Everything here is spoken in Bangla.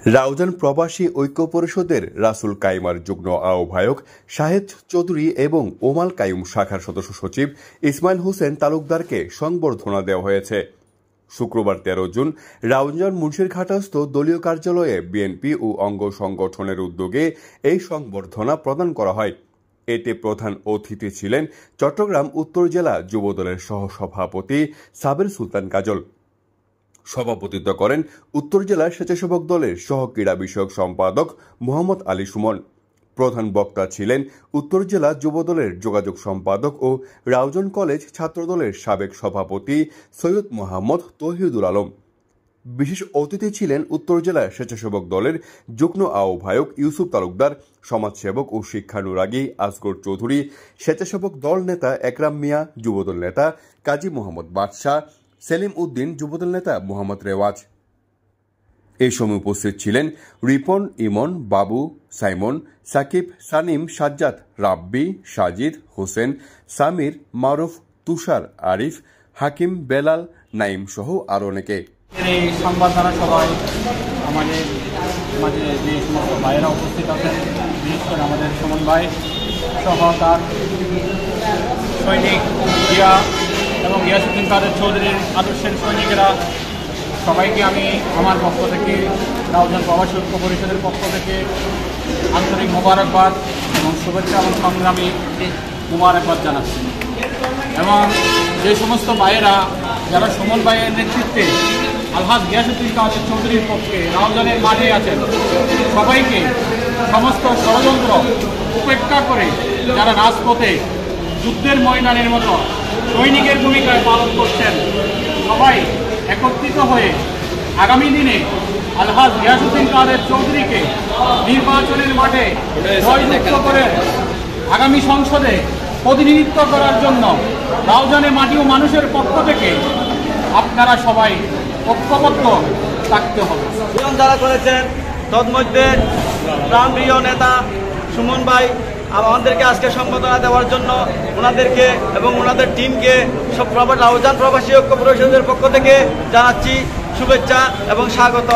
রাউজান প্রবাসী ঐক্য পরিষদের রাসুল কাইমার যুগ্ম আহ্বায়ক শাহেদ চৌধুরী এবং ওমাল কাইম শাখার সদস্য সচিব ইসমাইল হোসেন তালুকদারকে সংবর্ধনা দেওয়া হয়েছে। শুক্রবার 13 জুন রাউজান মুন্সিরঘাটস্থ দলীয় কার্যালয়ে বিএনপি ও অঙ্গ সংগঠনের উদ্যোগে এই সংবর্ধনা প্রদান করা হয়। এতে প্রধান অতিথি ছিলেন চট্টগ্রাম উত্তর জেলা যুবদলের সহসভাপতি সাবের সুলতান কাজল। সভাপতিত্ব করেন উত্তর জেলা স্বেচ্ছাসেবক দলের সহ ক্রীড়া বিষয়ক সম্পাদক মোহাম্মদ আলী সুমন। প্রধান বক্তা ছিলেন উত্তর জেলা যুবদলের যোগাযোগ সম্পাদক ও রাউজান কলেজ ছাত্রদলের সাবেক সভাপতি সৈয়দ মোহাম্মদ তৌহিদুল আলম। বিশেষ অতিথি ছিলেন উত্তর জেলা স্বেচ্ছাসেবক দলের যুগ্ম আহ্বায়ক ইউসুফ তালুকদার, সমাজসেবক ও শিক্ষানুরাগী আসগর চৌধুরী, স্বেচ্ছাসেবক দল নেতা একরাম মিয়া, যুবদল নেতা কাজী মোহাম্মদ বাদশাহ, সেলিম উদ্দিন, যুবদল নেতা মোহাম্মদ রেওয়াজ। এই সময় উপস্থিত ছিলেন রিপন, ইমন, বাবু, সাইমন, সাকিব, সানিম, সাজ্জাদ, রাব্বি, সাজিদ, হোসেন, সামির, মারুফ, তুষার, আরিফ, হাকিম, বেলাল, নাইম সহ আরো অনেকে। এই সংবর্ধনা সভায় আমাদের মাঝে যে সমস্ত ভাইয়েরা উপস্থিত আছেন, বিশেষ করে আমাদের সুমন ভাই সহ তার সৈনিক জিয়া এবং গিয়াসউদ্দিন কাদের চৌধুরীর আদর্শের সৈনিকেরা, সবাইকে আমি আমার পক্ষ থেকে, রাউজান প্রবাসী ঐক্য পরিষদের পক্ষ থেকে আন্তরিক মোবারকবাদ এবং শুভেচ্ছা এবং সংগ্রামী মোবারকবাদ জানাচ্ছি। এবং যে সমস্ত ভাইয়েরা যারা সুমন ভাইয়ের নেতৃত্বে আলহাজ গিয়াসউদ্দিন কাদের চৌধুরীর পক্ষে রাউজানের মাঠে আছেন, সবাইকে সমস্ত ষড়যন্ত্র উপেক্ষা করে যারা রাজপথে যুদ্ধের ময়দানের মতো সৈনিকের ভূমিকায় পালন করছেন, সবাই একত্রিত হয়ে আগামী দিনে আলহাজ গিয়াসউদ্দিন কাদের চৌধুরীকে নির্বাচনের মাঠে জয়যুক্ত করে আগামী সংসদে প্রতিনিধিত্ব করার জন্য রাউজানে মাটি ও মানুষের পক্ষ থেকে আপনারা সবাই ঐক্যবদ্ধ থাকতে হবে। যারা করেছেন তন্মধ্যে প্রাণপ্রিয় নেতা সুমন ভাই আমাদেরকে আজকে সম্বোধনা দেওয়ার জন্য ওনাদেরকে এবং ওনাদের টিমকে সব রাউজান প্রবাসী ঐক্য পরিষদের পক্ষ থেকে জানাচ্ছি শুভেচ্ছা এবং স্বাগত।